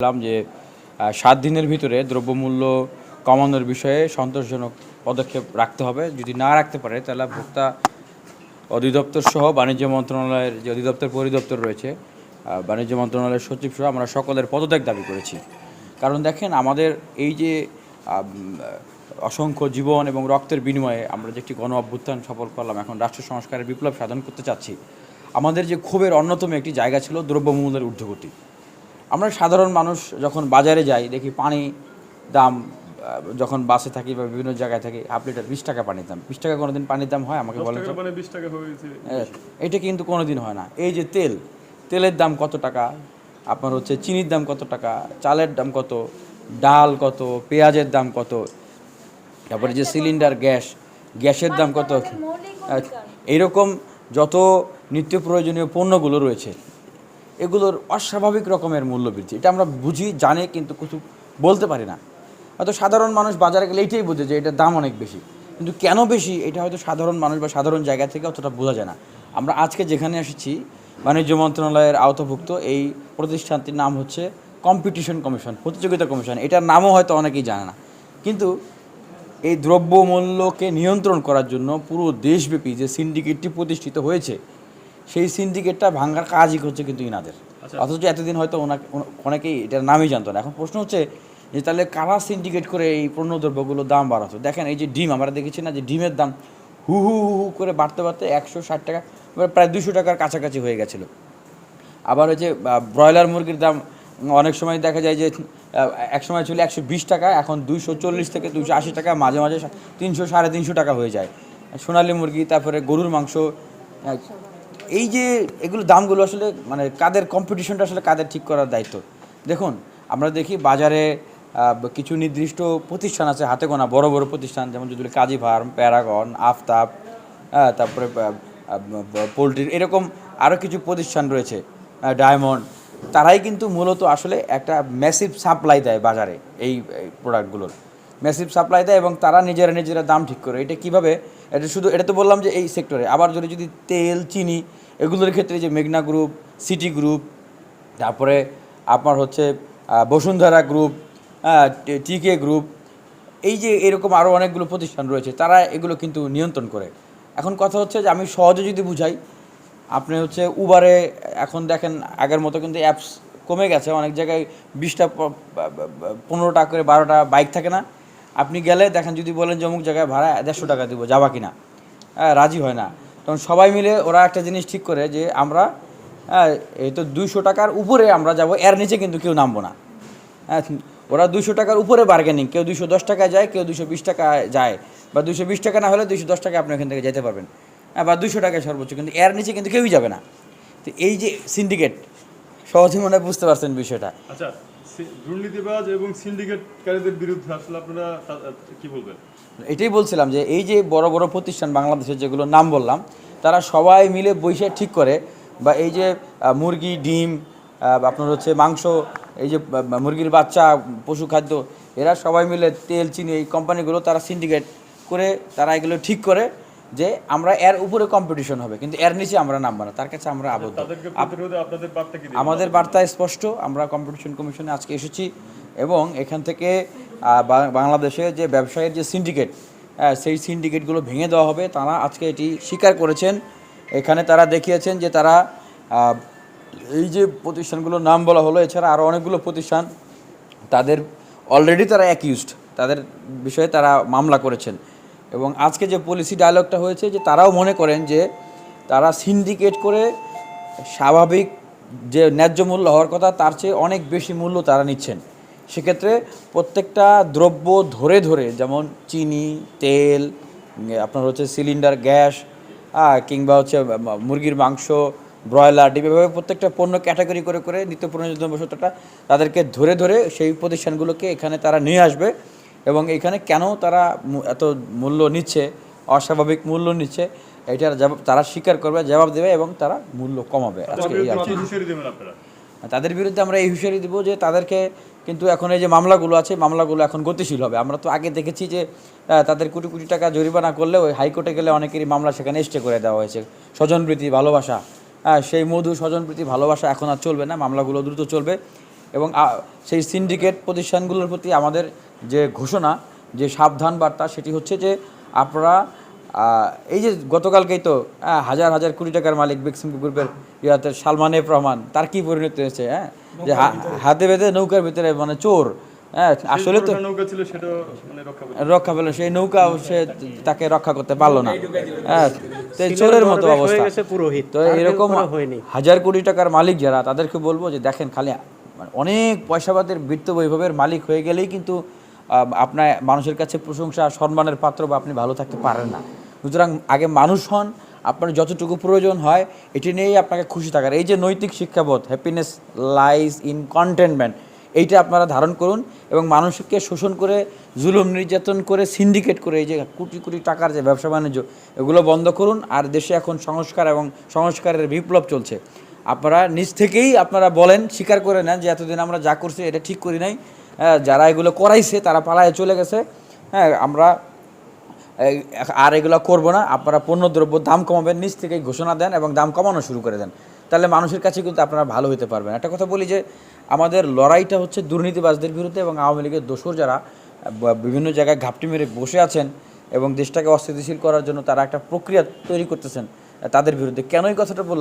বললাম যে ৭ দিনের ভিতরে দ্রব্যমূল্য কমানোর বিষয়ে সন্তোষজনক পদক্ষেপ রাখতে হবে। যদি না রাখতে পারে তাহলে ভোক্তা অধিদপ্তর সহ বাণিজ্য মন্ত্রণালয়ের যে অধিদপ্তর পরিদপ্তর রয়েছে, বাণিজ্য মন্ত্রণালয়ের সচিব সহ আমরা সকলের পদত্যাগ দাবি করেছি। কারণ দেখেন, আমাদের এই যে অসংখ্য জীবন এবং রক্তের বিনিময়ে আমরা যে একটি গণ অভ্যুত্থান সফল করলাম, এখন রাষ্ট্র সংস্কারের বিপ্লব সাধন করতে চাচ্ছি, আমাদের যে ক্ষোভের অন্যতম একটি জায়গা ছিল দ্রব্যমূল্যের ঊর্ধ্বগতি। আমরা সাধারণ মানুষ যখন বাজারে যাই দেখি পানি দাম, যখন বাসে থাকি বা বিভিন্ন জায়গায় থাকি, হাফ লিটার 20 টাকা পানির দাম। 20 টাকা কোনোদিন পানির দাম হয়? আমাকে বলেন তো। এটা কিন্তু কোনোদিন হয় না। এই যে তেলের দাম কত টাকা, আপনার হচ্ছে চিনির দাম কত টাকা, চালের দাম কত, ডাল কত, পেঁয়াজের দাম কত, তারপরে যে সিলিন্ডার গ্যাসের দাম কত, এইরকম যত নিত্য প্রয়োজনীয় পণ্যগুলো রয়েছে এগুলোর অস্বাভাবিক রকমের মূল্য বৃদ্ধি। এটা আমরা বুঝি, জানি, কিন্তু কিছু বলতে পারি না। হয়তো সাধারণ মানুষ বাজারে গেলে এইটাই বোঝে যে এটার দাম অনেক বেশি, কিন্তু কেন বেশি এটা হয়তো সাধারণ মানুষ বা সাধারণ জায়গা থেকে অতটা বোঝা যায় না। আমরা আজকে যেখানে এসেছি, বাণিজ্য মন্ত্রণালয়ের আওতাভুক্ত এই প্রতিষ্ঠানটির নাম হচ্ছে কম্পিটিশন কমিশন, প্রতিযোগিতা কমিশন। এটার নামও হয়তো অনেকেই জানে না। কিন্তু এই দ্রব্যমূল্যকে নিয়ন্ত্রণ করার জন্য পুরো দেশব্যাপী যে সিন্ডিকেটটি প্রতিষ্ঠিত হয়েছে, সেই সিন্ডিকেটটা ভাঙার কাজই হচ্ছে কিন্তু ইনাদের। অথচ এতদিন হয়তো অনেকেই এটার নামই জানতো না। এখন প্রশ্ন হচ্ছে যে তাহলে কারা সিন্ডিকেট করে এই পণ্যদ্রব্যগুলোর দাম বাড়াতো? দেখেন, এই যে ডিম, আমরা দেখেছি না যে ডিমের দাম হু হু হু হু করে বাড়তে বাড়তে 160 টাকা, প্রায় 200 টাকার কাছাকাছি হয়ে গেছিলো। আবার ওই যে ব্রয়লার মুরগির দাম অনেক সময় দেখা যায় যে এক সময় ছিল 120 টাকা, এখন 240 থেকে 280 টাকা, মাঝে মাঝে 300 350 টাকা হয়ে যায়। সোনালী মুরগি, তারপরে গরুর মাংস, এই যে এগুলো দামগুলো আসলে মানে কাদের কম্পিটিশনটা আসলে কাদের ঠিক করার দায়িত্ব? দেখুন, আমরা দেখি বাজারে কিছু নির্দিষ্ট প্রতিষ্ঠান আছে, হাতে গোনা বড় বড় প্রতিষ্ঠান, যেমন যদি কাজী ফার্ম, প্যারাগন, আফতাব, তারপরে পোলট্রির এরকম আরও কিছু প্রতিষ্ঠান রয়েছে, ডায়মন্ড। তারাই কিন্তু মূলত আসলে একটা ম্যাসিভ সাপ্লাই দেয় বাজারে এই প্রোডাক্টগুলোর, ম্যাসিভ সাপ্লাই দেয়, এবং তারা নিজেরা দাম ঠিক করে। এটা কীভাবে? এটা তো বললাম যে এই সেক্টরে। আবার যদি তেল, চিনি এগুলোর ক্ষেত্রে যে মেঘনা গ্রুপ, সিটি গ্রুপ, তারপরে আপনার হচ্ছে বসুন্ধরা গ্রুপ, টিকে গ্রুপ, এই যে এরকম আরও অনেকগুলো প্রতিষ্ঠান রয়েছে, তারা এগুলো কিন্তু নিয়ন্ত্রণ করে। এখন কথা হচ্ছে যে আমি সহজে যদি বুঝাই, আপনি হচ্ছে উবারে এখন দেখেন আগের মতো কিন্তু অ্যাপস কমে গেছে। অনেক জায়গায় 20টা 15টা করে 12টা বাইক থাকে না? আপনি গেলে দেখেন, যদি বলেন যে অমুক জায়গায় ভাড়া 150 টাকা দেবো, যাবা কিনা? রাজি হয় না। তখন সবাই মিলে ওরা একটা জিনিস ঠিক করে যে আমরা এই তো 200 টাকার উপরে আমরা যাব, এর নিচে কিন্তু কেউ নামবো না। হ্যাঁ, ওরা 200 টাকার উপরে বার্গেনিং, কেউ 210 টাকায় যায়, কেউ 220 টাকায় যায়, বা 220 টাকা না হলে 210 টাকা আপনি ওখান থেকে যেতে পারবেন, বা 200 টাকায় সর্বোচ্চ, কিন্তু এর নিচে কিন্তু কেউই যাবে না। তো এই যে সিন্ডিকেট, সহজে মনে হয় বুঝতে পারছেন বিষয়টা। আচ্ছা, দুর্নীতিবাজ এবং সিন্ডিকেটকারীদের বিরুদ্ধে আসলে আপনারা কি বলবেন? এটাই বলছিলাম যে এই যে বড় বড় প্রতিষ্ঠান বাংলাদেশের যেগুলো নাম বললাম, তারা সবাই মিলে বসে ঠিক করে, বা এই যে মুরগি, ডিম, আপনার হচ্ছে মাংস, এই যে মুরগির বাচ্চা, পশু খাদ্য, এরা সবাই মিলে তেল, চিনি, এই কোম্পানিগুলো তারা সিন্ডিকেট করে তারা এগুলো ঠিক করে যে আমরা এর উপরে কম্পিটিশন হবে, কিন্তু এর নিচে আমরা নামবো না, তার কাছে আমরা আবদ্ধ। আমাদের বার্তা স্পষ্ট। আমরা কম্পিটিশন কমিশনে আজকে এসেছি, এবং এখান থেকে বাংলাদেশে যে ব্যবসায়ের যে সিন্ডিকেট, সেই সিন্ডিকেটগুলো ভেঙে দেওয়া হবে। তারা আজকে এটি স্বীকার করেছেন। এখানে তারা দেখিয়েছেন যে তারা এই যে প্রতিষ্ঠানগুলোর নাম বলা হলো, এছাড়া আরও অনেকগুলো প্রতিষ্ঠান, তাদের অলরেডি তারা অ্যাকিউজড, তাদের বিষয়ে তারা মামলা করেছেন। এবং আজকে যে পলিসি ডায়ালগটা হয়েছে, যে তারাও মনে করেন যে তারা সিন্ডিকেট করে স্বাভাবিক যে ন্যায্য মূল্য হওয়ার কথা তার চেয়ে অনেক বেশি মূল্য তারা নিচ্ছেন। সেক্ষেত্রে প্রত্যেকটা দ্রব্য ধরে ধরে, যেমন চিনি, তেল, আপনার হচ্ছে সিলিন্ডার গ্যাস, কিংবা হচ্ছে মুরগির মাংস, ব্রয়লার, ডিম, এভাবে প্রত্যেকটা পণ্য ক্যাটাগরি করে করে নিত্য প্রয়োজনীয় বস্তুটা তাদেরকে ধরে ধরে সেই প্রতিষ্ঠানগুলোকে এখানে তারা নিয়ে আসবে, এবং এখানে কেন তারা এত মূল্য নিচ্ছে, অস্বাভাবিক মূল্য নিচ্ছে, এটার তারা স্বীকার করবে, জবাব দেবে, এবং তারা মূল্য কমাবে। আজকে তাদের বিরুদ্ধে আমরা এই হুঁশিয়ারি দেবো যে তাদেরকে কিন্তু এখন এই যে মামলাগুলো আছে, মামলাগুলো এখন গতিশীল হবে। আমরা তো আগে দেখেছি যে তাদের কোটি কোটি টাকা জরিমানা করলে ওই হাইকোর্টে গেলে অনেকেরই মামলা সেখানে স্টে করে দেওয়া হয়েছে। স্বজনপ্রীতি, ভালোবাসা, সেই মধু, স্বজনপ্রীতি, ভালোবাসা এখন আর চলবে না, মামলাগুলো দ্রুত চলবে। এবং সেই সিন্ডিকেট প্রতিষ্ঠানগুলোর প্রতি আমাদের যে ঘোষণা, যে সাবধান বার্তা, সেটি হচ্ছে যে আপনারা এই যে গতকালকেই তো হাজার হাজার কোটি টাকার মালিক বেক্সিম গ্রুপের ইয়াতে সালমান এফ রহমান, তার কি পরিণতি হয়েছে, যে হাতে বেঁধে নৌকার ভিতরে মানে চোর, আসলে তো নৌকা ছিল সেটা মানে রক্ষা পেল, সেই নৌকা সে তাকে রক্ষা করতে পারলো না, তো এই চোরের মতো অবস্থা। তো এরকম হাজার কোটি টাকার মালিক যারা, তাদেরকে বলবো যে দেখেন, খালি মানে অনেক পয়সাবাদের বৃত্ত বৈভবের মালিক হয়ে গেলেই কিন্তু আপনার মানুষের কাছে প্রশংসা সম্মানের পাত্র বা আপনি ভালো থাকতে পারেন না। সুতরাং আগে মানুষ হন, আপনার যতটুকু প্রয়োজন হয় এটি নিয়েই আপনাকে খুশি থাকার, এই যে নৈতিক শিক্ষাবোধ, হ্যাপিনেস লাইজ ইন কন্টেনমেন্ট, এইটা আপনারা ধারণ করুন এবং মানুষকে শোষণ করে, জুলুম নির্যাতন করে, সিন্ডিকেট করে এই যে কোটি কোটি টাকার যে ব্যবসা বাণিজ্য, এগুলো বন্ধ করুন। আর দেশে এখন সংস্কার এবং সংস্কারের বিপ্লব চলছে, আপনারা নিজ থেকেই আপনারা বলেন, স্বীকার করে নেন যে এতদিন আমরা যা করছি এটা ঠিক করি নাই, যারা এগুলো করাইছে তারা পালায়ে চলে গেছে, আমরা আর এগুলো করবো না। আপনারা পণ্যদ্রব্য দাম কমাবেন, নিজ থেকেই ঘোষণা দেন এবং দাম কমানো শুরু করে দেন, তাহলে মানুষের কাছে কিন্তু আপনারা ভালো হতে পারবেন। একটা কথা বলি যে আমাদের লড়াইটা হচ্ছে দুর্নীতিবাজদের বিরুদ্ধে এবং আওয়ামী লীগের দোসর যারা বিভিন্ন জায়গায় ঘাপটি মেরে বসে আছেন এবং দেশটাকে অস্থিতিশীল করার জন্য তারা একটা প্রক্রিয়া তৈরি করতেছেন, তাদের বিরুদ্ধে। কেন এই কথাটা বললাম?